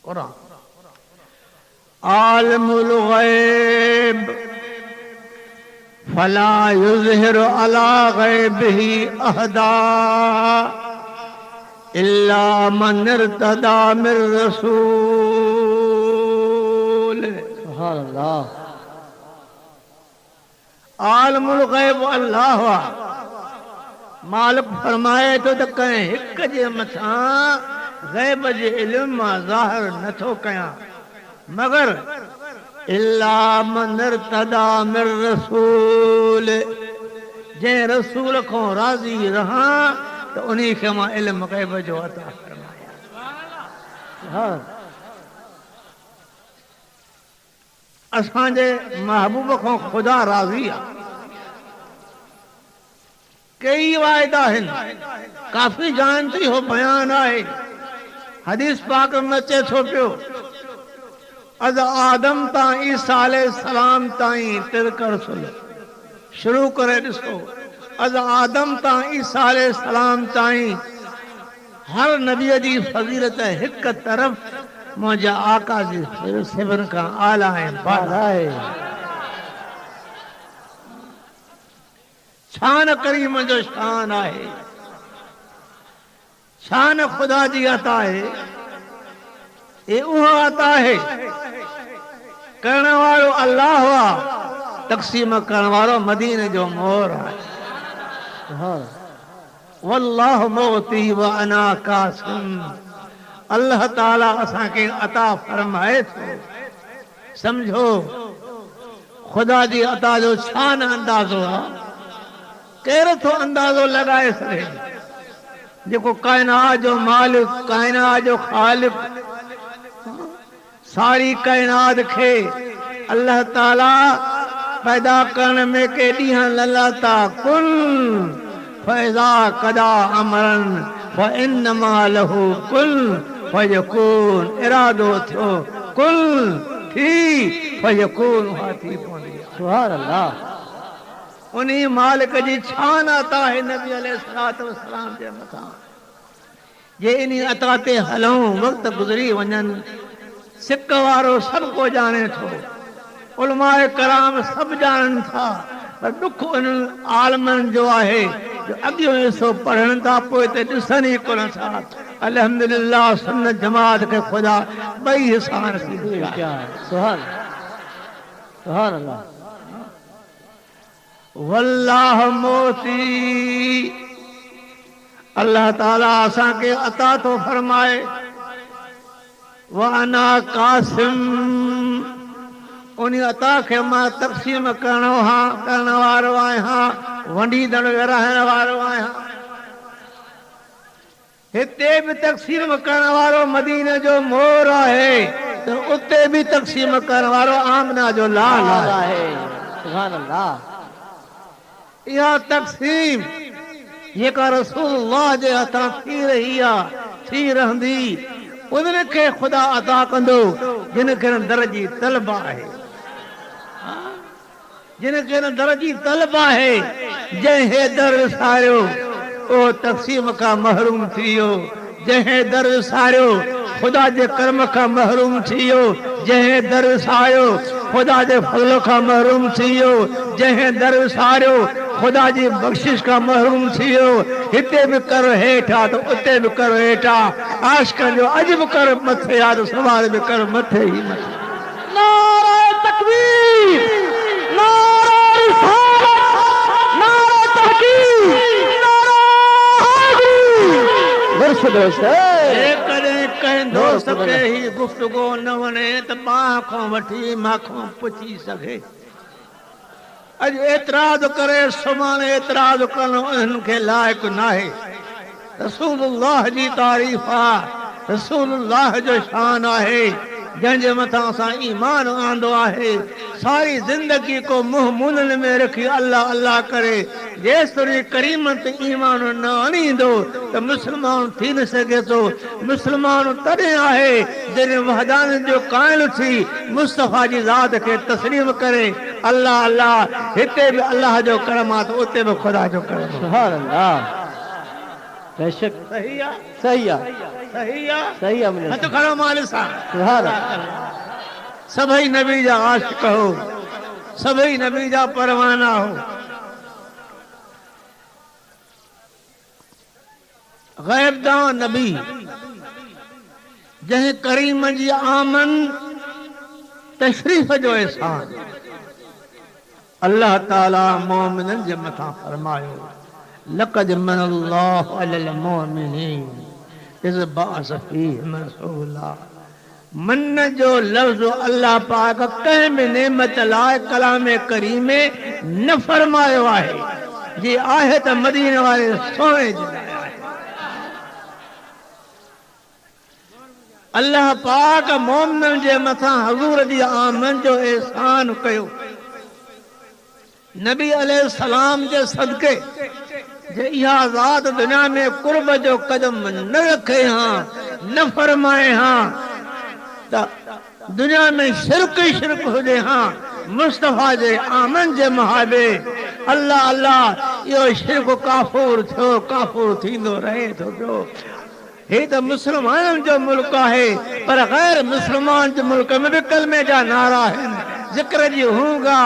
कुरान आलिमुल गैब फला युज़हिरु अला गैबिही अहदा इल्ला मन इर्तदा मिर रसूल। सुभान अल्लाह। आलिमुल गैब अल्लाह मालिक फरमाए तो कहीं हिक जे मथां गैब जे इल्म मां ज़ाहिर नथो कयां मगर इल्ला मन इर्तदा मिर रसूल जे रसूल को राज़ी रहा तो उन्हीं खे मां इल्म गैब जो अता फरमाया। असांजे महबूब को खुदा राज़ी आहे। कई वायदा आहिनि काफ़ी जान थी हो बयान आहे। हदीस पाक में अचे थो पियो अज आदम तां ईसा अलैहिस्सलाम ताईं तिरक रसूल शुरू करे ॾिसो अज आदम तां ईसा अलैहिस्सलाम ताईं हर नबीअ जी फज़ीलत हिक तरफ़ मुंहिंजा आका जी सभिनि खां आला ऐं बाला आहे। शान करीम जो शान आहे। शान खुदा जी अता है। ये उहो अता है करण वारो अल्लाह आहे तक़सीम करण वारो मदीने जो मोहर आहे। वल्लाहु मुअती व अना कासिम। अल्लाह ताला असांखे अता फरमाए थो। समझो खुदा जी अता जो छा न अंदाज़ो आहे। केर थो अंदाज़ो लगाए सघे जेको कायनात जो मालिक कायनात जो खालिक सारी कायनात खे अल्लाह ताला पैदा करण में के ॾींहं ललाता कुल फैज़ा कदा अमरन फइन्नमा लहू कुल फयकून इरादो थियो कुल थी फयकून थी पवंदी। सुभान अल्लाह। उन्हीं मालिक जी शान अता है नबी अलैहिस्सलातु वस्सलाम जे मथां। जे इन्हीं अता ते हलूं वक्त गुज़री वञनि सिक वारो सभु को ॼाणे थो उलमाए कराम सभु ॼाणनि था पर दुख उन आलमनि जो आहे जो अॻियो हिसो पढ़नि था पोइ ते ॾिसनि ई कोन था। अल्हम्दुलिल्लाह सुन्नत जमात खे ख़ुदा ॿई हिसा नसीब कया। सुभान सुभान अल्लाह। वल्लाह मोती अल्लाह ताला असांखे अता तो फरमाए व अना कासिम उन अता खे मां तक़सीम करण वारो आहियां वंडीदड़ विरहाइण वारो आहियां। हिते बि तक़सीम करण वारो मदीने जो मोर आहे तो उते भी तक़सीम करण वारो आमना जो लाल आहे। सुभान अल्लाह। यह तक़सीम जेका रसूलुल्लाह जे हथां थी रही आहे थी रहंदी उनखे खुदा अता कंदो जिनखे दर जी तलब आहे जिनखे दर जी तलब आहे जंहिं दर सारियो ओ तक़सीम खां महरूम थी वियो। जंहिं दर सारियो खुदा जे कर्म खां महरूम थी वियो। जंहिं दर सारियो खुदा जे फज़ल खां महरूम थी वियो। जंहिं दर सारियो खुदा जी बख़्शिश का महरूम थी वियो। हिते भी कर हेठा तो उते भी कर हेठा आशिक़नि जो अज भी कर मथे आ तो सवाल भी कर मथे ही मथे। नारे तकबीर नारे रिसालत नारे तहकीक नारे हैदरी। कॾहिं कंहिं दोस्त खे ही गुफ़्तगू न वणे त मां खां वठी माखों पुछी सघे। अज एतराज करे सुभाणे एतराज करणु उनखे लाइक़ नाहे। रसूलुल्लाह जी तारीफ़ आहे रसूलुल्लाह जो शान आहे जंहिंजे मथां असां ईमान आंदो आहे। सारी ज़िंदगी को मुंह मुननि में रखी अल्लाह अल्लाह करे जेसिताईं करीम ते ईमान न आणींदो त मुस्लमान थी न सघे थो। मुस्लमान तॾहिं आहे जॾहिं वहदानियत जो क़ाइल थी मुस्तफ़ा जी ज़ात खे तस्लीम करे अल्लाह अल्लाह हिते भी अल्लाह जो करम आहे त उते भी खुदा जो करम। सुभान अल्लाह। बेशक सही है सही है सही है सही है मिले हथ खड़ो माल सां सुभान सभई नबी जा आशिक हो सभई नबी जा परवाना हो गैब दा नबी जंहिं करीम जी आमन तशरीफ़ जो एहसान अल्लाह ताला मोमिनन जे मथां फरमायो लक़द मनल्लाहु अलल मोमिनीन इज़ बअस फ़ीहिम रसूला मन जो लफ्ज़ अल्लाह पाक कंहिं बि नेमत लाइ कलाम करीम में न फरमायो आहे जी आहे त मदीने वारे सोने जे लाइ आहे अल्लाह पाक मोमिनन जे मथां हज़ूर जी आमन जो एहसान कयो नबी अलैहिस्सलाम जे सदके जे इहा ज़ात दुनिया में कुर्ब जो कदम न रखे हां न फरमाए हां त दुनिया में शिरक ही शिरक हुजे हां मुस्तफा जे आमन जे मुहाबे अल्लाह अल्लाह इहो शिरक काफूर थींदो रहे थो पियो हे त मुस्लमाननि जो मुल्क आहे पर गैर मुस्लमान जे मुल्क में बि कलमे जा नारा आहिनि ज़िक्र जी हूंगा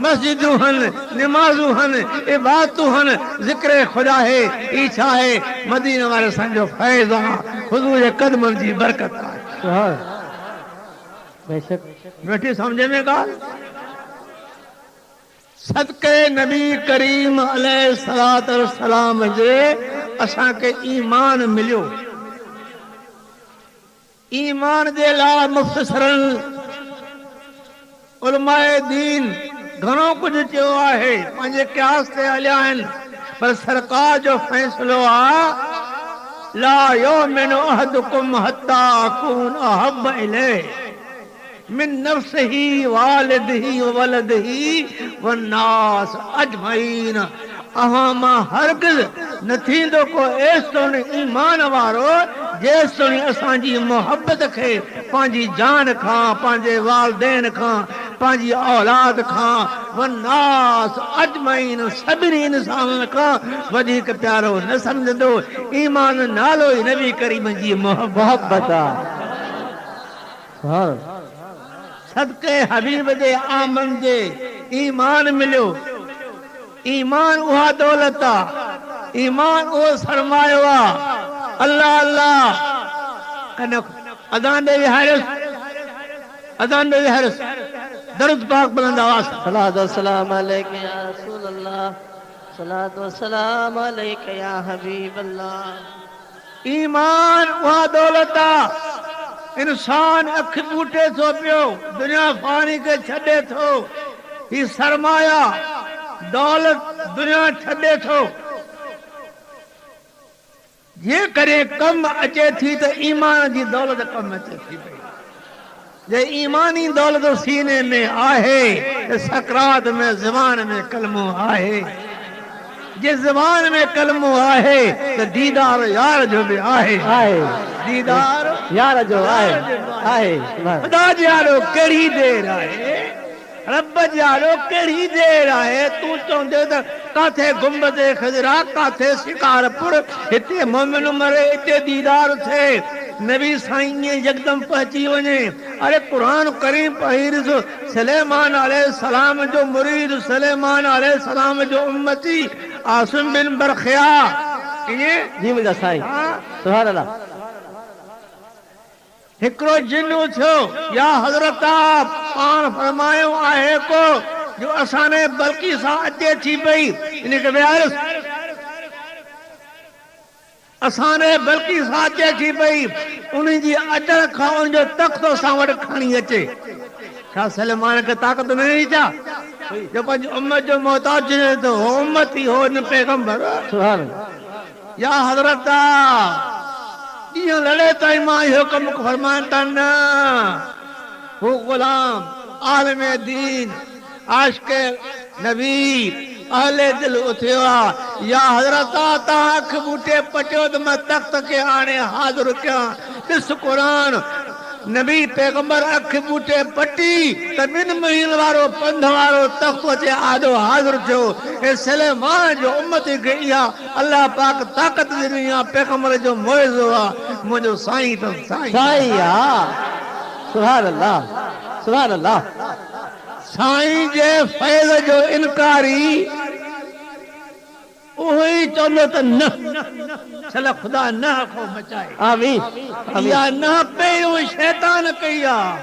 मस्जिदूं हन निमाज़ूं हन इबादतूं हन ज़िक्र खुदा है ई छा है मदीने वारे संजो फैज़ आहे हुज़ूर जे कदमनि जी बरकत आहे सुभान बेशक वेठी समझ में ॻाल्हि सदके नबी करीम अलैहिस्सलातु वस्सलाम जे असांखे ईमान मिलियो ईमान जे लाइ मुफ़्तसरन उलमाए दीन घणो कुझु चयो आहे पंहिंजे क़यास ते हलिया आहिनि पर सरकार जो फ़ैसिलो आहे ला युमिनु अहदुकुम हत्ता अकून अहब्ब इलैहि मिन नफ्सिही वालिदिही व वलदिही वन्नास अजमईन अहां मां हरगिज़ न थींदो को एसिताईं ईमान वारो जेसिताईं असांजी मोहबत खे पंहिंजी जान खां पंहिंजे वालिदैन खां पंहिंजी औलाद खां वन्नास अजमईन सभिनी इंसाननि खां वधीक प्यारो न सम्झंदो ईमान नालो ई नबी करीम जी मोहबत आहे सदके हबीब जे आमन जे ईमान मिलियो ईमान उहा दौलत आहे ईमान उहो सरमायो आहे अल्लाह अल्लाह अदान दे विहारिस दरुद पाक बुलंद आवाज़ सलात व सलाम अलैका या रसूल अल्लाह सलात व सलाम अलैका या हबीब अल्लाह ईमान उहा दौलत आहे इंसान अख बूटे थो पियो दुनिया फानी के छॾे थो ही सरमाया दौलत दुनिया छॾे थो जे करे कम अचे थी त ईमान जी दौलत कम अचे थी पई जे ईमानी दौलत सीने में आहे त सकरात में ज़बान में कलमो आहे जे ज़बान में कलमो आहे त दीदार यार जो बि आहे दीदार यार जो आहे खुदा यारो कहिड़ी देर आहे रब यारो कहिड़ी देर आहे तूं चवंदे त काथे गुंबद खजरा काथे शिकारपुर हिते मोमिन मरे हिते दीदार थिए नबी साईं यकदम पहुची वञे अरे कुरान करीम पढ़ी ॾिसो सलेमान अलैहिस्सलाम जो मुरीद सलेमान अलैहिस्सलाम जो उम्मती आसिम बिन बरखिया ईअं जी मुंहिंजा साईं सुभान अल्लाह हिकिड़ो जिन्नू थियो या हज़रत पाण फरमायो आहे को जो असांजे बल्कि सां अचे थी पई इनखे विहारिस असांजे बल्कि सां अचे थी पई उन जी अचण खां उनजो तख़्तो असां वटि खणी अचे छा सलमान खे ताक़त न ॾिनी छा जो पंहिंजी उम्मत जो मोहताज थो उम्मती हो न पैगंबर सुभान या हज़रत ॾींहं लड़े ताईं मां इहो कमु फरमाइनि था न हू ग़ुलाम आलिम दीन आशिक़ नबी अहले दिल उथियो आहे या हज़रत तव्हां अख बूटे पटियो त मां तख़्त खे हाणे हाज़िर कयां ॾिस क़ुरान नबी पैगंबर अख बूटे पटी त 2 महीन वारो पंध वारो तख्त अचे आदो हाज़िर थियो ए सलेमान जो उम्मत के इहा अल्लाह पाक ताकत ॾिनी आहे पैगंबर जो मुइज़ो आहे मुंहिंजो साईं त साईं सुभान अल्लाह सुभान अल्लाह साईं जे फैज़ जो इनकारी वही चवंदो त न चल खुदा न को बचाए आमीन या न पहिरियों शैतान कई आहे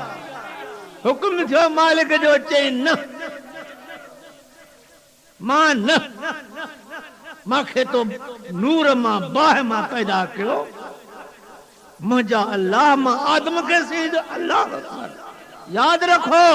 हुकुम थियो मालिक जो चई न मां न मूंखे तो नूर मां बाह मां पैदा कयो मुंहिंजा अल्लाह मां आदम खे सीध अल्लाह याद रखो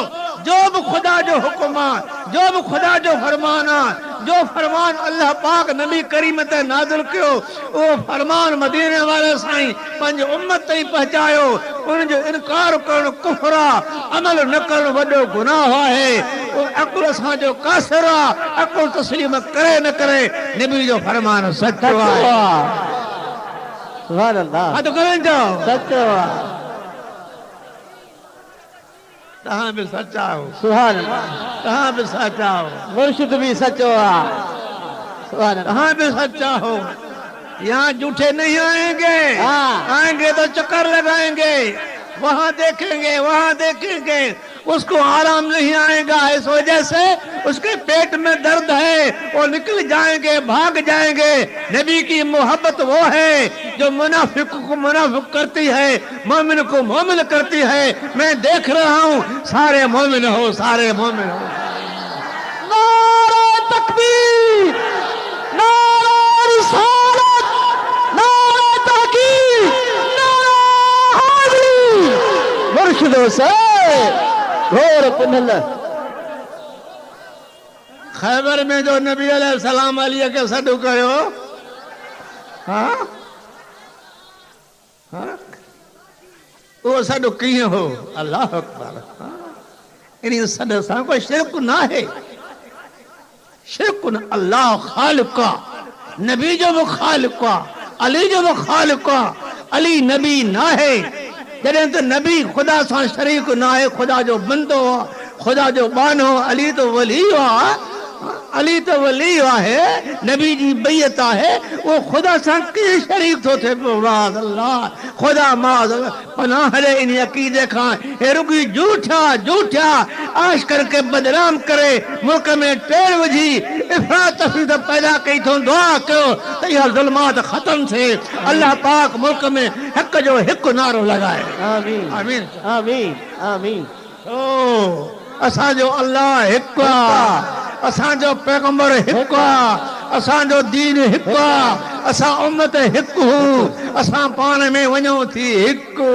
जो भी खुदा जो हुक्म आहे जो भी खुदा जो फरमान आहे जो फरमान अल्लाह पाक नबी करीम ते नाज़िल कयो वो फरमान मदीने वाले साईं पंहिंजी उम्मत ताईं पहुचायो उन जो इनकार करणु कुफ्र आहे अमल न करणु वॾो गुनाह आहे अकुल सां जो कासिर आहे अकुल तस्लीम करे न करे नबी जो फरमान सचो आहे सुभान अल्लाह हा तो करें जाओ सचो तहां भी सच्चा हो सुभान अल्लाह तहां भी सच्चा हो मुर्शिद भी सचो सुभान अल्लाह तहां भी सच्चा हो यहाँ झूठे नहीं आएंगे आएंगे तो चक्कर लगाएंगे वहां देखेंगे उसको आराम नहीं आएगा इस वजह से उसके पेट में दर्द है वो निकल जाएंगे भाग जाएंगे नबी की मोहब्बत वो है जो मुनाफिक को मुनाफिक करती है मोमिन को मोमिन करती है मैं देख रहा हूँ सारे मोमिन हो नारे तकबीर नारे रिसालत नारे तहकीक नारे हाज़िरी मुर्शिदों से घोर पुनल खैबर में जो नबी अलैहिस्सलाम अली के सॾु कयो वो सॾु कीअं हो अल्लाह अकबर इन सॾ सां कोई शिरक न है शिरक न अल्लाह खालिक नबी जो भी खालिक अली जो भी खालिक अली नबी ना है जॾहिं त नबी खुदा सां शरीक न आहे खुदा जो बंदो आहे खुदा जो बानो अली तो वली आहे नबी जी बैयत आहे वो खुदा सां कीअं शरीक थो थिए पियो माज़ अल्लाह खुदा माज़ पनाह ॾे इन अक़ीदे खां हे रुॻी झूठा आश करके बदनाम करे मुल्क में टेड़ विझी इफ़रात तफ़रीत पैदा कई थो दुआ कयो त इहा ज़ुल्मात ख़त्म थिए अल्लाह पाक मुल्क में हक़ जो हिकु नारो लगाए आमीन आमीन आमीन आमीन ओ असांजो अल्लाह हिकु आहे असांजो पैगंबर हिकु आहे असांजो दीन हिकु आहे असां उम्मत हिकु असां पाण में वञूं थी हिकु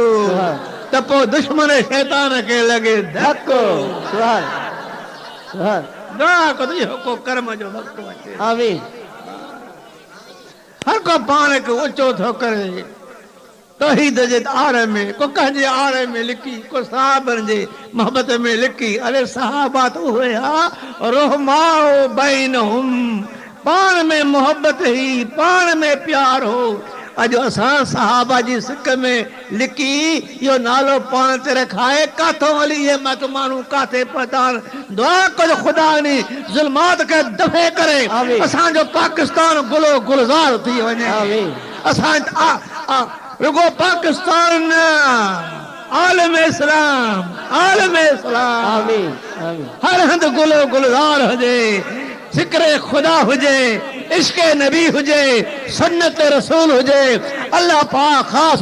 त पोइ दुश्मन शैतान खे लॻे धक्को दुआ कयो को कर्म जो वक़्तु अचे आमीन हर को पाण खे ऊचो थो करे तौहीद जे आरे में को कंहिंजे आरे में लिखी को साहबनि जे मोहब्बत में लिखी अरे सहाबा तो हुआ रहमाओ बैनहुम पाण में मोहब्बत ही पाण में प्यार हो अॼु असां सहाबा जी सिक में लिखी इहो नालो पाण ते रखाए काथों हली इहे मत माण्हू काथे पहुता दुआ कयो खुदा नी ज़ुल्मात खे दफ़े करे असांजो पाकिस्तान गुलो गुलज़ार थी वञे असां रुगो पाकिस्तान आलम इस्लाम आमीन आमीन हर हंध गुलो गुलज़ार हुजे ज़िक्र खुदा हुजे इश्क नबी हुजे सुन्नत रसूल हुजे अल्लाह पाक खास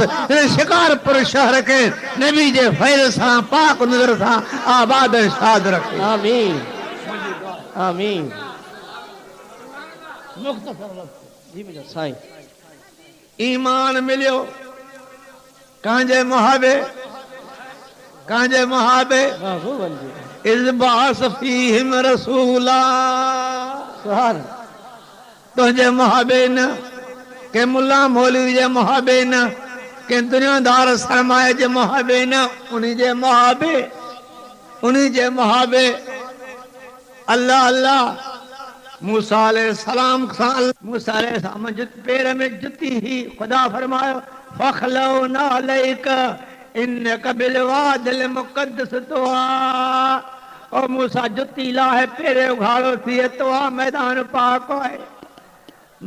शिकारपुर शहर के नबी जे फैज़ सां पाक नज़र सां आबाद शाद रखे आमीन आमीन मुख्तसर वक्त जी मुझे साईं ईमान मिलियो कांजे मुहाबे इज़ बास फीहिम रसूला सुभान तुझे मुहाबे न के मुल्ला मौलवी जे मुहाबे न के दुनियादार सरमाए जे मुहाबे न उन्हीं जे मुहाबे अल्लाह अल्लाह मूसा अलैहिस्सलाम पैर में जुती ही खुदा फरमायो फखलौना अलैका इन्नक बिलवादिल मुक़द्दस तुआ ओ मूसा जुती लाहे पेरे उघाड़ो थिए तुआ मैदान पाक है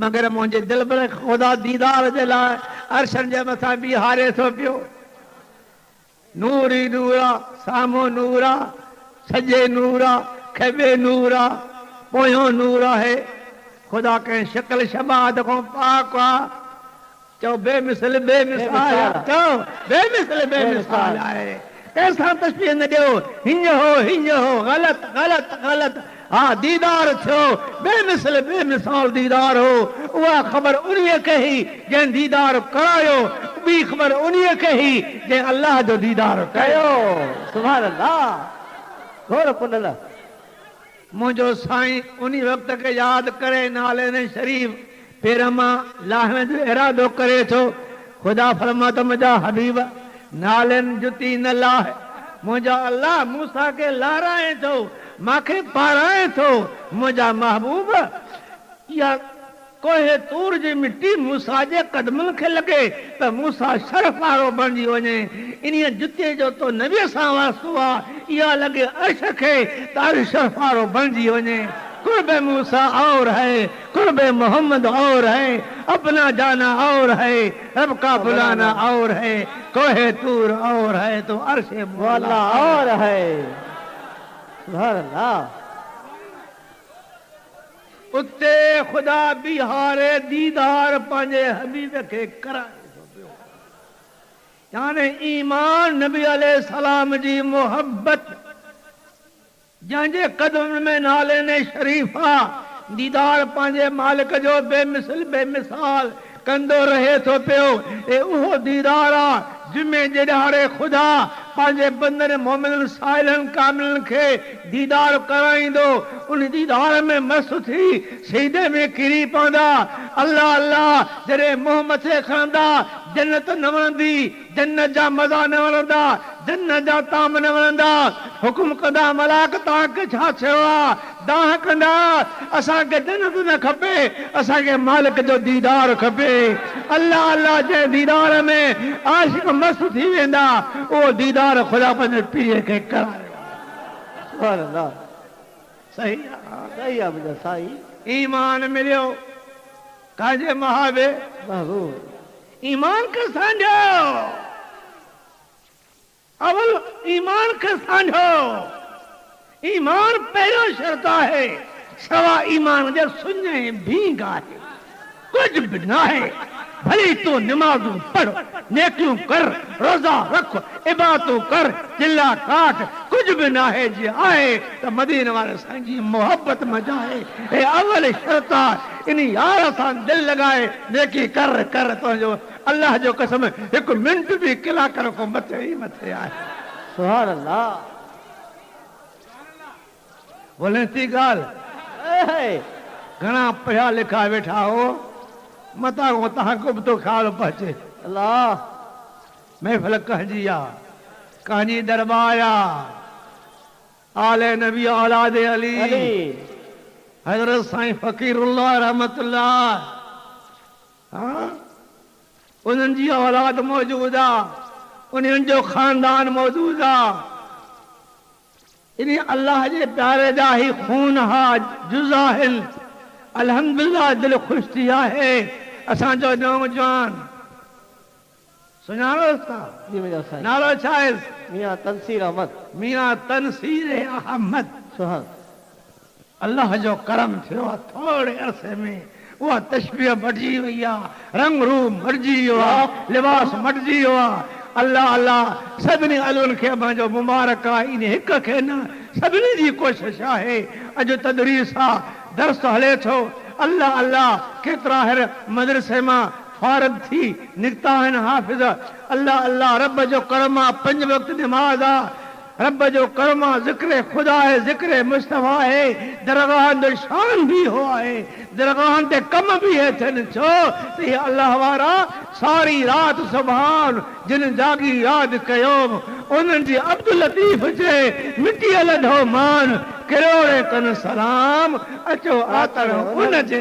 मगर मुंहिंजे दिल भर ख़ुदा दीदार जे लाइ अर्शन जे मथां बीहारे थो पियो नूर ई नूर आहे साम्हूं नूर आहे सॼे नूर आहे खॿे नूर आहे पोयों नूर आहे ख़ुदा कंहिं शिकल शबाद खां पाक आहे चओ बेमिसल बेमिसाल चओ बेमिसल बेमिसाल आहे कंहिंसां तशबीह न ॾियो हीअं हो ग़लति ग़लति ग़लति हा दीदार थियो बेमिसल बेमिसाल दीदार हो उहा ख़बर उन्हीअ खे ई जंहिं दीदार करायो ॿी ख़बर उन्हीअ खे ई जंहिं अलाह जो दीदार कयो सुभान अल्लाह घोर पुनल मुंहिंजो साईं उन वक़्त खे यादि करे नाले ने शरीफ़ पहिरियों मां लाहिण जो इरादो करे थो ख़ुदा फरमा त मुंहिंजा हबीब नालनि जुती न लाहे मुंहिंजा अलाह मूसा खे लाराए थो मूंखे पाराए थो मुंहिंजा महबूब इहा कोहे तूर जी मिटी मूसा जे कदमनि खे लॻे त मूसा शरफ़ वारो बणिजी वञे इन्हीअ जुतीअ जो तो नबीअ सां वास्तो आहे इहा लॻे अर्श खे त अर्श शरफ़ वारो बणिजी वञे कुर्ब मूसा और है कुर्ब मोहम्मद और है अपना जाना और है रब का बुलाना और है कोहे तूर और है तो अर्श मौला और है सुभान अल्लाह उते ख़ुदा बिहारे दीदार पंहिंजे हबीब खे कराए थो पियो यानी ईमान नबी अलैहि सलाम जी मोहब्बत जंहिंजे कदम में नाले ने शरीफ़ा दीदार पंहिंजे मालिक जो बेमिसल बेमिसाल कंदो रहे थो पियो ऐं उहो दीदार आहे जिमे जेॾाड़े ख़ुदा पंहिंजे बंदर मोमिननि साइलनि कामिलनि खे दीदार कराईंदो उन दीदार में मस्त थी सीधे में किरी पवंदा अल्लाह अल्लाह जॾहिं मुंहुं मथे खणंदा जन्नत न वणंदी जन्नत जा मज़ा न वणंदा जन्नत जा ताम न वणंदा हुकुम कंदा मलाक तव्हांखे छा थियो आहे दाह कंदा असांखे जन्नत न खपे असांखे मालिक जो दीदार खपे अल्लाह अल्लाह जे दीदार में आशिक़ मस्त थी वेंदा उहो दीदार ख़ुदा पंहिंजे पीर खे करायो सुभान अल्लाह सही सही आहे मुंहिंजा साईं ईमान मिलियो काजे महाबे महबूब ईमान खे सांझो अवल ईमान खे सांझो ईमान पहिरियों शर्त आहे सवा ईमान जे सुञे भींग आहे कुझु बि न आहे भली तूं निमाज़ूं पढ़ नेकियूं कर रोज़ा रख इबादतूं कर चिल्ला काट कुझु बि न आहे जीअं आहे त मदीने वारे साईं जी मोहब्बत मचाए हे अवल शर्त आहे इन यार सां दिलि लॻाए नेकी कर कर तुंहिंजो अल्लाह जो कसम हिकु मिंट बि कलाकर खां मथे ई मथे आहे सुभान अल्लाह बोले थी ॻाल्हि घणा पढ़िया लिखा वेठा हो मता को तव्हांखे बि थो ख़्यालु पहुचे अल्लाह महफ़िल कहजी आहे कहजी दरबार आहे आले नबी औलाद अली हज़रत साईं फ़कीरुल्लाह रहमतुल्लाह हाँ उन्हनि जी औलाद मौजूद आहे उन्हनि जो ख़ानदान मौजूद आहे इन अल्लाह जे प्यारे जा ही खून हा जुज़ आहिनि अल्हम्दुलिल्लाह दिलि ख़ुशि थी आहे असांजो नौजवान सुञाणोसि था जी मुंहिंजा साईं नालो छा आहे मियां तनसीर अहमद मियां तनसीर अहमद सुभान अल्लाह जो करम थियो आहे थोरे अरसे में उहा तशबीह मटिजी वई आहे रंग रूप मटिजी वियो आहे लिबास मटिजी वियो आहे अल्लाह अल्लाह सभिनी अलुनि खे मुंहिंजो मुबारक आहे इन हिक खे न सभिनी जी कोशिशि आहे अॼु तदरीस आहे दर्स हले थो अल्लाह अल्लाह केतिरा हेर मदरसे मां फारग थी निकिता आहिनि हाफ़िज़ अल्लाह अल्लाह रब जो करम आहे 5 वक़्त निमाज़ आहे रब जो करम आहे ज़िक्र ख़ुदा आहे ज़िक्र मुस्तफ़ा आहे दरगाहनि जो शान बि हो आहे दरगाहनि ते कम बि हे थियनि छो त इहे अल्लाह वारा सारी राति सुभान जिन जागी यादि कयो उन्हनि जी अब्दुल लतीफ़ जे मिटीअ लधो मान किरोड़े कन सलाम अचो आतड़ उन जे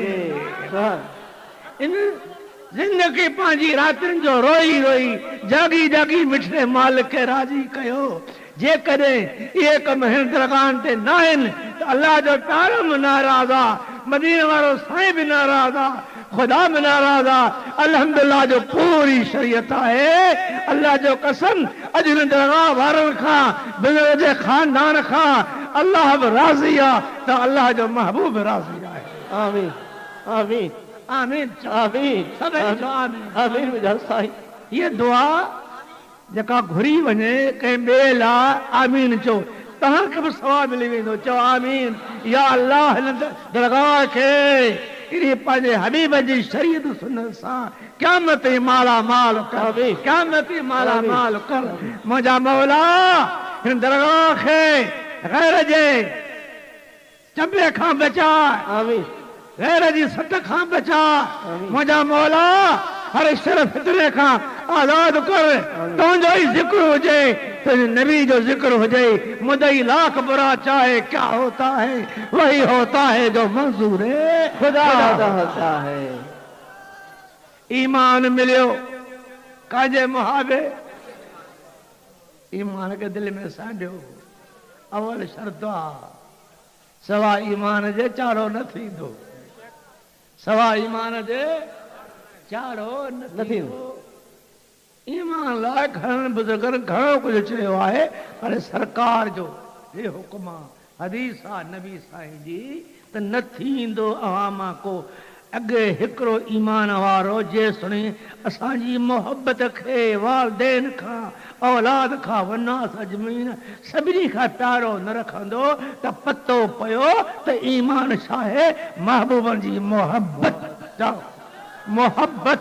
इन जिंदगी पांजी रातिन जो रोई रोई जागी जागी मिठड़े मालिक के राजी कयो। जे कदे ये कम हिन दरगान ते ना आहिनि त अल्लाह जो प्यारो में नाराज़ आ, मदीने वारो साईं भी नाराज़ आ, खुदा में नाराज़ आ। अल्हम्दुलिल्लाह जो पूरी शरीयत है। अल्लाह जो कसम अज हिन दरगाह वारनि खां बुज़ुर्ग जे खानदान खां अल्लाह बि राज़ी आ त अल्लाह जो महबूब राज़ी आहे। आमीन आमीन आमीन आमीन सभई चओ आमीन। आमीन मुझा साईं। ये दुआ जका घुरी वने कहीं ॿिए लाइ आमीन चओ, तव्हांखे बि सवाब मिली वेंदो। चओ आमीन। या अल्लाह हिन दरगाह खे इन्ही पंहिंजे हबीब जी शरीयत सुन्नत सां क़यामत माला माल कर, क़यामत माला माल कर। मुंहिंजा मौला हिन दरगाह खे गैर जे चंबे खां बचाए, आमीन गैर जी सट खां बचाए। मुंहिंजा मौला हर शर फितरे खां आजाद कर। तुंहिंजो ही जिक्र हुजे, तुझे नबी जो जिक्र हुजे। मुदई लाख बुरा चाहे क्या होता है वही होता है जो मंजूर है खुदा होता है। ईमान मिलियो काजे मुहाबे, ईमान के दिल में साडियो। अवल शर्त आहे सवा ईमान जे चारो न थींदो, सवा ईमान जे चारो न थींदो। ईमान लाइ घणनि बुज़ुर्गनि घणो कुझु चयो आहे, पर सरकार जो हे हुकुम आहे, हदीस आहे नबी साईं जी त न थींदो अवामा को अॻे हिकिड़ो ईमान वारो जे सुणी असांजी मोहबत खे वालदेन खां औलाद खां वनास अजमीन सभिनी खां प्यारो न रखंदो त पतो पियो त ईमान छा आहे। महबूबनि जी मोहबत, मोहबत